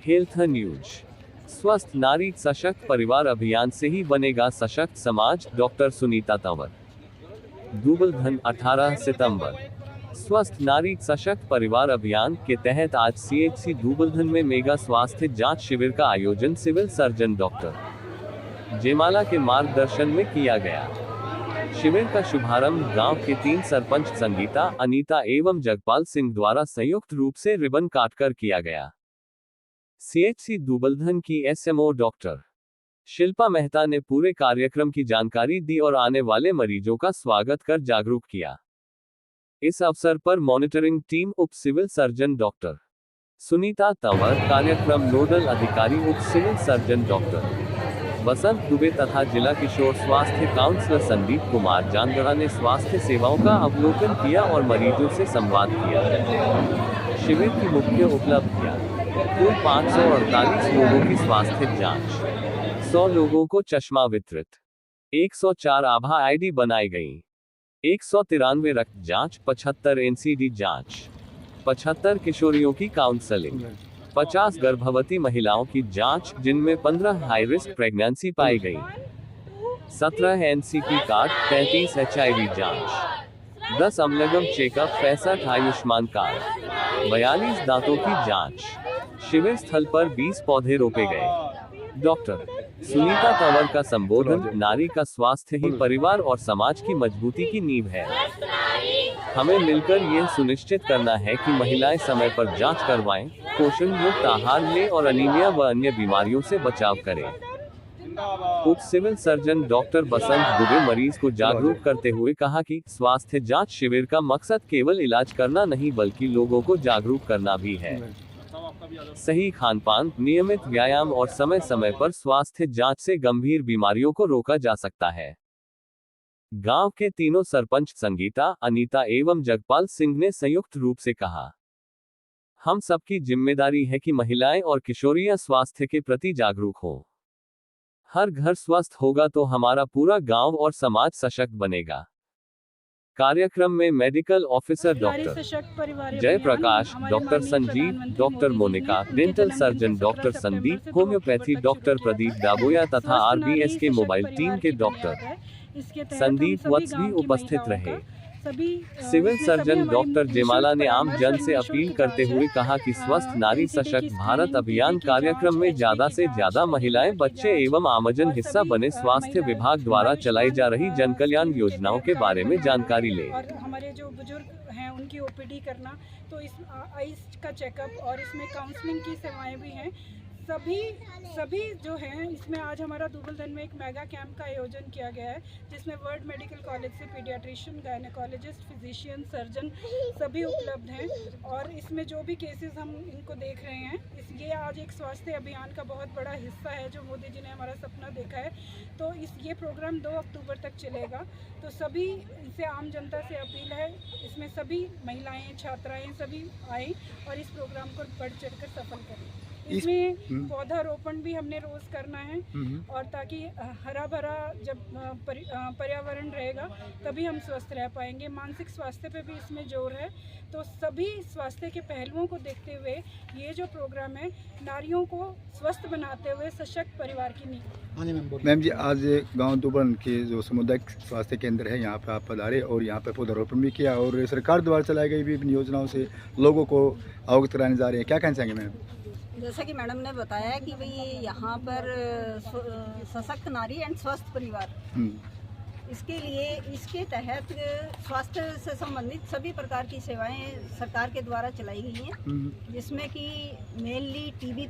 Health news. स्वस्थ नारी सशक्त परिवार अभियान से ही बनेगा सशक्त समाज, डॉक्टर सुनीता तंवर। दूबलधन 18 सितंबर। स्वस्थ नारी सशक्त परिवार अभियान के तहत आज सीएचसी दूबलधन में मेगा स्वास्थ्य जांच शिविर का आयोजन सिविल सर्जन डॉक्टर जेमाला के मार्गदर्शन में किया गया। शिविर का शुभारंभ गांव के 3 सरपंच संगीता, अनीता एवं जगपाल सिंह द्वारा संयुक्त रूप से रिबन काटकर किया गया। सीएचसी दूबलधन की एसएमओ डॉक्टर शिल्पा मेहता ने पूरे कार्यक्रम की जानकारी दी और आने वाले मरीजों का स्वागत कर जागरूक किया। इस अवसर पर मॉनिटरिंग टीम उप civil surgeon doctor Sunita Tanwar, कार्यक्रम नोडल अधिकारी उप civil surgeon doctor Basant Dubey तथा जिला किशोर स्वास्थ्य काउंसलर संदीप कुमार जानगढ़ा ने स्वास्थ्य सेवाओं का अवलोकन किया और मरीजों से संवाद किया। शिविर की मुख्य उपलब्धियां: कुल 548 लोगों की स्वास्थ्य जांच, 100 लोगों को चश्मा वितरित, 104 आभा आईडी बनाई गई, 193 रक्त जांच, 75 एनसीडी जांच, 75 किशोरियों की काउंसलिंग, 50 गर्भवती महिलाओं की जांच जिनमें 15 हाई रिस्क प्रेगनेंसी पाई गई, 17 एनसीपी कार्ड, 33 एचआईवी जांच, 10 अम्लगम चेकअप, 65 आयुष्मान कार्ड, 42 दांतों की जांच। शिविर स्थल पर 20 पौधे रोपे गए। डॉक्टर सुनीता तंवर का संबोधन: नारी का स्वास्थ्य ही परिवार और समाज की मजबूती की नींव है। हमें मिलकर यह सुनिश्चित करना है कि महिलाएं समय पर जांच करवाएं, पोषण युक्त आहार लें और अनीमिया व अन्य बीमारियों से बचाव करें। उप civil surgeon doctor Basant Dubey मरीज को जागरूक करते हुए कहा कि स्वास्थ्य जांच शिविर का मकसद केवल इलाज करना नहीं बल्कि लोगों को जागरूक करना भी है। सही खानपान, नियमित व्यायाम और समय समय पर स्वास्थ्य जांच से गंभीर बीमारियों को रोका जा सकता है। गांव के तीनों सरपंच संगीता, अनीता एवं जगपाल सिंह ने संयुक्त रूप से कहा, हम सबकी जिम्मेदारी है कि महिलाएं और किशोरियां स्वास्थ्य के प्रति जागरूक हों। हर घर स्वस्थ होगा तो हमारा पूरा गांव और समाज सशक्त बनेगा। कार्यक्रम में medical officer doctor Jayaprakash, doctor Sanjeev, doctor Monika, dental surgeon doctor Sandeep, homeopathy doctor Pradeep Daboya तथा आरबीएस के मोबाइल टीम के डॉक्टर संदीप वत्स भी उपस्थित रहे। सिविल सर्जन डॉक्टर जेमाला ने आम जन से अपील करते हुए कहा कि स्वस्थ नारी सशक्त भारत अभियान कार्यक्रम में ज्यादा से ज्यादा महिलाएं, बच्चे एवं आमजन हिस्सा बने। स्वास्थ्य विभाग द्वारा चलाई जा रही जन कल्याण योजनाओं के बारे में जानकारी ले और हमारे जो बुजुर्ग हैं उनकी ओपीडी करना, तो इस आइस का चेकअप और इसमें काउंसलिंग की सेवाएं भी हैं। सभी जो हैं इसमें आज हमारा दूबलधन में एक मेगा कैंप का आयोजन किया गया है, जिसमें वर्ल्ड मेडिकल कॉलेज से पीडियाट्रिशियन, गायनेकोलॉजिस्ट, फिजिशियन, सर्जन सभी उपलब्ध हैं। और इसमें जो भी केसेस हम इनको देख रहे हैं, ये आज एक स्वास्थ्य अभियान का बहुत बड़ा हिस्सा है जो मोदी जी ने हमारा सपना देखा है। तो ये प्रोग्राम 2 अक्टूबर तक चलेगा। तो सभी से आम जनता से अपील है, इसमें सभी महिलाएं, छात्राएं सभी आएँ और इस प्रोग्राम को बढ़ चढ़ कर सफल करें। इसमें पौधारोपण भी हमने रोज करना है, और ताकि हरा भरा जब पर्यावरण रहेगा तभी हम स्वस्थ रह पाएंगे। मानसिक स्वास्थ्य पे भी इसमें जोर है। तो सभी स्वास्थ्य के पहलुओं को देखते हुए ये जो प्रोग्राम है, नारियों को स्वस्थ बनाते हुए सशक्त परिवार की नींव। मैम जी, आज गांव दूबलधन के जो सामुदायिक स्वास्थ्य केंद्र है, यहाँ पे आप पधारे और यहाँ पे पौधारोपण भी किया और सरकार द्वारा चलाई गई विभिन्न योजनाओं से लोगों को अवगत कराने जा रहे हैं। क्या कहना चाहेंगे मैम? जैसा कि मैडम ने बताया कि भाई यहाँ पर सशक्त नारी एंड स्वस्थ परिवार, इसके लिए इसके तहत स्वास्थ्य से संबंधित सभी प्रकार की सेवाएं सरकार के द्वारा चलाई गई हैं, जिसमें कि मेनली टीबी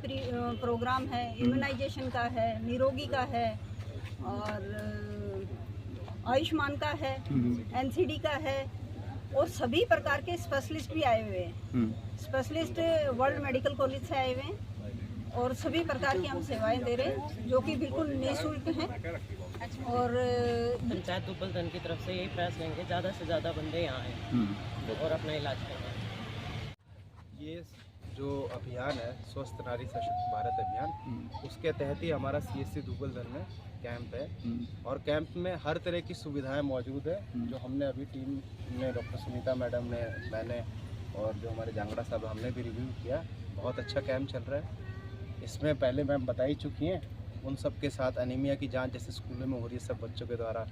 प्रोग्राम है, इम्यूनाइजेशन का है, निरोगी का है और आयुष्मान का है, एनसीडी का है, और सभी प्रकार के स्पेशलिस्ट भी आए हुए हैं। स्पेशलिस्ट वर्ल्ड मेडिकल कॉलेज से आए हुए हैं और सभी प्रकार की हम सेवाएं दे रहे हैं जो कि बिल्कुल निःशुल्क हैं। और पंचायत दूबलधन की तरफ से यही प्रयास करेंगे ज़्यादा से ज़्यादा बंदे यहाँ आए और अपना इलाज करवाएं। ये जो अभियान है स्वस्थ नारी सशक्त भारत अभियान, उसके तहत ही हमारा सीएचसी दूबलधन में कैंप है और कैंप में हर तरह की सुविधाएं मौजूद है जो हमने अभी टीम में डॉक्टर सुनीता मैडम ने, मैंने और जो हमारे जांगड़ा साहब हमने भी रिव्यू किया। बहुत अच्छा कैंप चल रहा है इसमें पहले मैम बता ही चुकी हैं। उन सब के साथ एनीमिया की जांच जैसे स्कूलों में हो रही है सब बच्चों के द्वारा,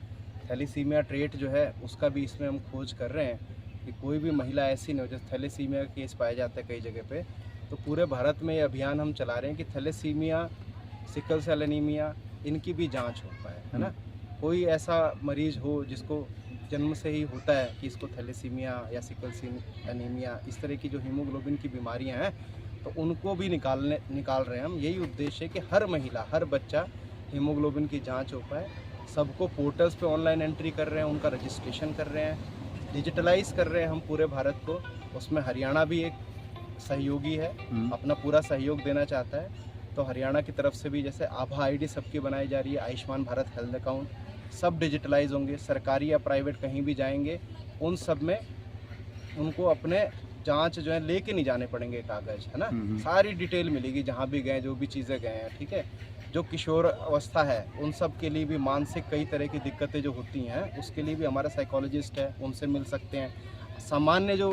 थैलेसीमिया ट्रेट जो है उसका भी इसमें हम खोज कर रहे हैं कि कोई भी महिला ऐसी नहीं हो जैसे थैलेसीमिया के केस पाए जाते हैं कई जगह पे। तो पूरे भारत में ये अभियान हम चला रहे हैं कि थैलेसीमिया, सिकल सेल एनीमिया, इनकी भी जांच हो पाए, है ना। कोई ऐसा मरीज हो जिसको जन्म से ही होता है कि इसको थैलेसीमिया या सिकल सेल एनीमिया, इस तरह की जो हीमोग्लोबिन की बीमारियां हैं, तो उनको भी निकाल रहे हैं हम। यही उद्देश्य है कि हर महिला, हर बच्चा हीमोग्लोबिन की जांच हो पाए। सबको पोर्टल्स पे ऑनलाइन एंट्री कर रहे हैं, उनका रजिस्ट्रेशन कर रहे हैं, डिजिटलाइज कर रहे हैं हम पूरे भारत को। उसमें हरियाणा भी एक सहयोगी है, अपना पूरा सहयोग देना चाहता है। तो हरियाणा की तरफ से भी जैसे आभा आईडी सबकी बनाई जा रही है, आयुष्मान भारत हेल्थ अकाउंट, सब डिजिटलाइज होंगे। सरकारी या प्राइवेट कहीं भी जाएंगे उन सब में उनको अपने जांच जो है लेके नहीं जाने पड़ेंगे कागज, है ना। सारी डिटेल मिलेगी जहाँ भी गए, जो भी चीज़ें गए हैं, ठीक है। जो किशोर अवस्था है उन सब के लिए भी मानसिक कई तरह की दिक्कतें जो होती हैं उसके लिए भी हमारा साइकोलॉजिस्ट है, उनसे मिल सकते हैं। सामान्य जो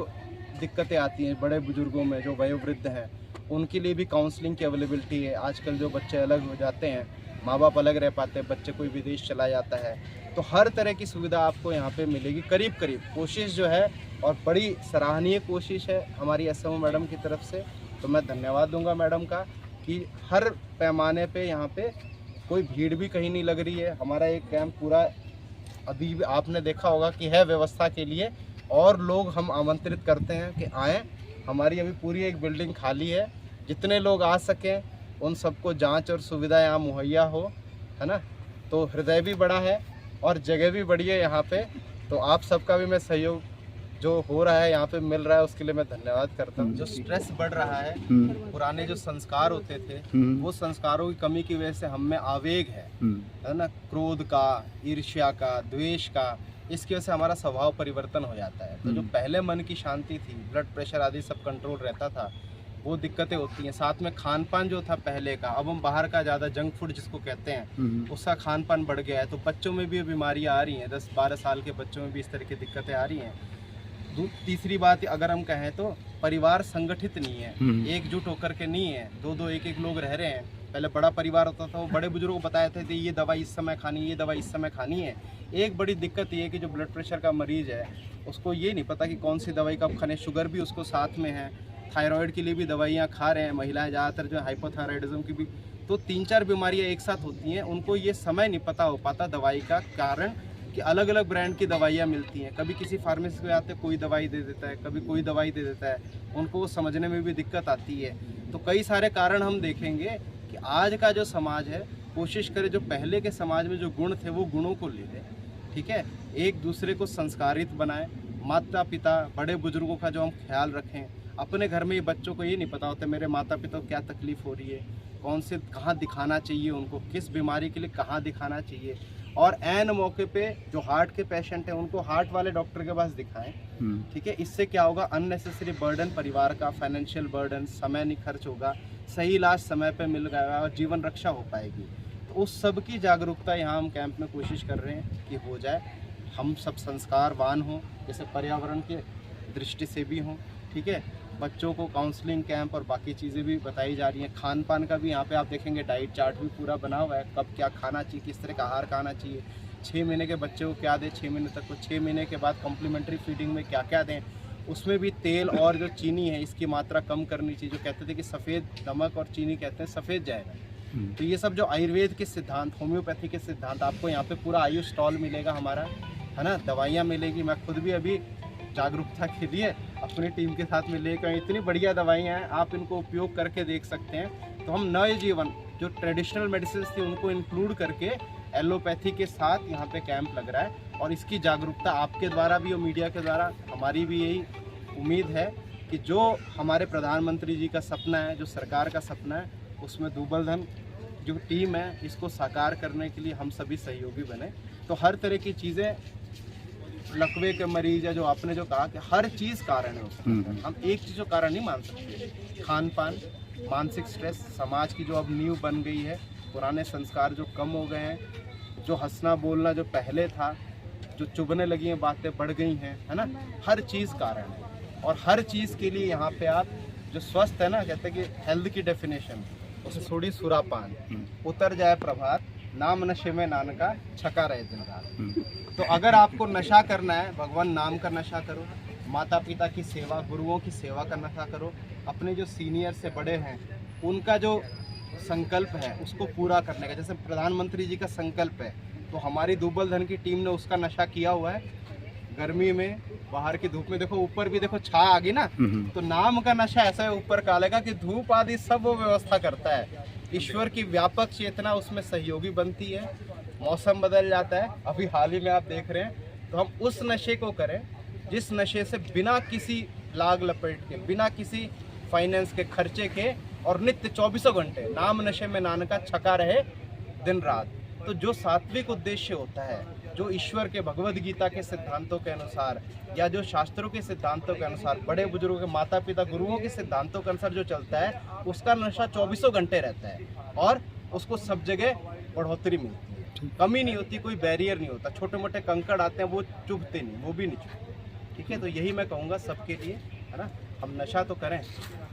दिक्कतें आती हैं बड़े बुजुर्गों में जो वयोवृद्ध हैं उनके लिए भी काउंसलिंग की अवेलेबिलिटी है। आजकल जो बच्चे अलग हो जाते हैं, माँ बाप अलग रह पाते हैं, बच्चे कोई विदेश चला जाता है, तो हर तरह की सुविधा आपको यहाँ पे मिलेगी। करीब करीब कोशिश जो है, और बड़ी सराहनीय कोशिश है हमारी एसएमओ मैडम की तरफ से, तो मैं धन्यवाद दूंगा मैडम का कि हर पैमाने पे यहाँ पे कोई भीड़ भी कहीं नहीं लग रही है। हमारा एक कैंप पूरा अभी भी आपने देखा होगा कि है व्यवस्था के लिए, और लोग हम आमंत्रित करते हैं कि आएँ। हमारी अभी पूरी एक बिल्डिंग खाली है, जितने लोग आ सकें उन सबको जांच और सुविधा यहाँ मुहैया हो, है ना। तो हृदय भी बड़ा है और जगह भी बड़ी है यहाँ पे। तो आप सबका भी मैं सहयोग जो हो रहा है यहाँ पे मिल रहा है उसके लिए मैं धन्यवाद करता हूँ। जो स्ट्रेस बढ़ रहा है, पुराने जो संस्कार होते थे वो संस्कारों की कमी की वजह से हम में आवेग है ना, क्रोध का, ईर्ष्या का, द्वेष का, इसकी वजह से हमारा स्वभाव परिवर्तन हो जाता है। तो जो पहले मन की शांति थी, ब्लड प्रेशर आदि सब कंट्रोल रहता था, वो दिक्कतें होती हैं। साथ में खान पान जो था पहले का, अब हम बाहर का ज़्यादा जंक फूड जिसको कहते हैं उसका खान पान बढ़ गया है। तो बच्चों में भी बीमारियां आ रही हैं, 10-12 साल के बच्चों में भी इस तरह की दिक्कतें आ रही हैं। तीसरी बात अगर हम कहें तो परिवार संगठित नहीं है, एकजुट होकर के नहीं है, दो एक लोग रह रहे हैं। पहले बड़ा परिवार होता था, वो बड़े बुजुर्गों को बताए थे ये दवाई इस समय खानी, ये दवाई इस समय खानी है। एक बड़ी दिक्कत ये है कि जो ब्लड प्रेशर का मरीज़ है उसको ये नहीं पता कि कौन सी दवाई कब खाने, शुगर भी उसको साथ में है, थायराइड के लिए भी दवाइयाँ खा रहे हैं महिलाएं ज़्यादातर, जो हाइपोथायराइडिज्म की भी, तो 3-4 बीमारियाँ एक साथ होती हैं। उनको ये समय नहीं पता हो पाता दवाई का, कारण कि अलग अलग ब्रांड की दवाइयाँ मिलती हैं। कभी किसी फार्मेसी पे आते कोई दवाई दे देता है, कभी कोई दवाई दे देता है, उनको वो समझने में भी दिक्कत आती है। तो कई सारे कारण हम देखेंगे कि आज का जो समाज है, कोशिश करे जो पहले के समाज में जो गुण थे वो गुणों को ले लें, ठीक है। एक दूसरे को संस्कारित बनाएं, माता पिता बड़े बुजुर्गों का जो हम ख्याल रखें। अपने घर में ये बच्चों को ये नहीं पता होता मेरे माता पिता को क्या तकलीफ़ हो रही है, कौन से कहाँ दिखाना चाहिए उनको, किस बीमारी के लिए कहाँ दिखाना चाहिए। और ऐन मौके पे जो हार्ट के पेशेंट हैं उनको हार्ट वाले डॉक्टर के पास दिखाएं, ठीक है। इससे क्या होगा, अननेसेसरी बर्डन परिवार का, फाइनेंशियल बर्डन, समय नहीं खर्च होगा, सही इलाज समय पे मिल गया और जीवन रक्षा हो पाएगी। तो उस सब की जागरूकता यहाँ हम कैंप में कोशिश कर रहे हैं कि हो जाए। हम सब संस्कारवान हों, जैसे पर्यावरण के दृष्टि से भी हों, ठीक है। बच्चों को काउंसलिंग कैंप और बाकी चीज़ें भी बताई जा रही हैं। खान पान का भी यहाँ पे आप देखेंगे डाइट चार्ट भी पूरा बना हुआ है, कब क्या खाना चाहिए, किस तरह का आहार खाना चाहिए, 6 महीने के बच्चे को क्या दें 6 महीने तक को, 6 महीने के बाद कॉम्प्लीमेंट्री फीडिंग में क्या क्या दें। उसमें भी तेल और जो चीनी है इसकी मात्रा कम करनी चाहिए। जो कहते थे कि सफ़ेद नमक और चीनी कहते हैं सफ़ेद जाएगा, तो ये सब जो आयुर्वेद के सिद्धांत, होम्योपैथी के सिद्धांत, आपको यहाँ पे पूरा आयुष स्टॉल मिलेगा हमारा, है ना, दवाइयाँ मिलेगी। मैं खुद भी अभी जागरूकता के लिए अपनी टीम के साथ में लेकर, इतनी बढ़िया दवाइयाँ हैं, आप इनको उपयोग करके देख सकते हैं। तो हम नए जीवन जो ट्रेडिशनल मेडिसिन थी उनको इंक्लूड करके एलोपैथी के साथ यहाँ पे कैंप लग रहा है। और इसकी जागरूकता आपके द्वारा भी और मीडिया के द्वारा हमारी भी यही उम्मीद है कि जो हमारे प्रधानमंत्री जी का सपना है, जो सरकार का सपना है, उसमें दुबलधन जो टीम है इसको साकार करने के लिए हम सभी सहयोगी बने। तो हर तरह की चीज़ें, लकवे के मरीज है जो आपने जो कहा कि हर चीज़ कारण है उसका, हम एक चीज़ को कारण नहीं मान सकते। खान पान, मानसिक स्ट्रेस, समाज की जो अब नींव बन गई है, पुराने संस्कार जो कम हो गए हैं, जो हंसना बोलना जो पहले था, जो चुभने लगी हैं बातें बढ़ गई हैं, है ना, हर चीज़ कारण है। और हर चीज़ के लिए यहाँ पे आप जो स्वस्थ है ना, कहते हैं कि हेल्थ की डेफिनेशन, सुड़ी सुरापान, उतर जाए प्रभात, नाम नशे में नानका, छका रहे दिन रात। तो अगर आपको नशा करना है, भगवान नाम का नशा करो, माता पिता की सेवा, गुरुओं की सेवा का नशा करो, अपने जो सीनियर से बड़े हैं उनका जो संकल्प है उसको पूरा करने का, जैसे प्रधानमंत्री जी का संकल्प है, तो हमारी दुब्बल धन की टीम ने उसका नशा किया हुआ है। गर्मी में बाहर की धूप में देखो, ऊपर भी देखो छाया आ गई ना, तो नाम का नशा ऐसा है ऊपर कालेगा कि धूप आदि सब वो व्यवस्था करता है। ईश्वर की व्यापक चेतना उसमें सहयोगी बनती है, मौसम बदल जाता है। अभी हाल ही में आप देख रहे हैं, तो हम उस नशे को करें जिस नशे से बिना किसी लाग लपेट के, बिना किसी फाइनेंस के खर्चे के, और नित्य 24 घंटे नाम नशे में नानका छका रहे दिन रात। तो जो सात्विक उद्देश्य होता है, जो ईश्वर के भगवद गीता के सिद्धांतों के अनुसार या जो शास्त्रों के सिद्धांतों के अनुसार, बड़े बुजुर्गों के, माता पिता, गुरुओं के सिद्धांतों के अनुसार जो चलता है, उसका नशा 24 घंटे रहता है और उसको सब जगह बढ़ोतरी मिलती है, कमी नहीं होती, कोई बैरियर नहीं होता। छोटे मोटे कंकड़ आते हैं वो चुभते नहीं, वो भी नहीं चुभते। ठीक है, तो यही मैं कहूँगा सबके लिए, है ना, हम नशा तो करें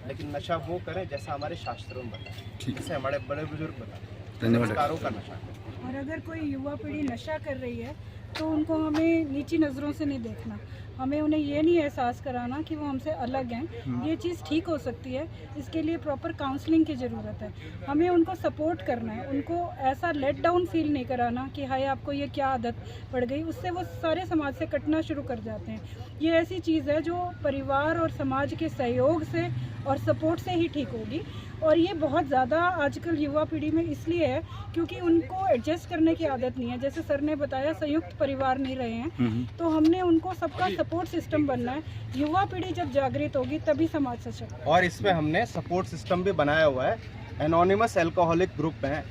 लेकिन नशा वो करें जैसा हमारे शास्त्रों में बताया, जैसे हमारे बड़े बुजुर्ग बताते, संस्कारों का नशा करें। और अगर कोई युवा पीढ़ी नशा कर रही है तो उनको हमें नीची नज़रों से नहीं देखना, हमें उन्हें ये नहीं एहसास कराना कि वो हमसे अलग हैं। ये चीज़ ठीक हो सकती है, इसके लिए प्रॉपर काउंसलिंग की ज़रूरत है। हमें उनको सपोर्ट करना है, उनको ऐसा लेट डाउन फील नहीं कराना कि हाय आपको ये क्या आदत पड़ गई, उससे वो सारे समाज से कटना शुरू कर जाते हैं। ये ऐसी चीज़ है जो परिवार और समाज के सहयोग से और सपोर्ट से ही ठीक होगी। और ये बहुत ज़्यादा आजकल युवा पीढ़ी में इसलिए है क्योंकि उनको एडजस्ट करने की आदत नहीं है। जैसे सर ने बताया, संयुक्त परिवार नहीं रहे हैं, तो हमने उनको सबका सपोर्ट सिस्टम बनना है। युवा पीढ़ी जब जागृत होगी तभी समाज सशक्त। और इसमें हमने सपोर्ट सिस्टम भी बनाया हुआ है। एनोनिमस एल्कोहलिक ग्रुप है,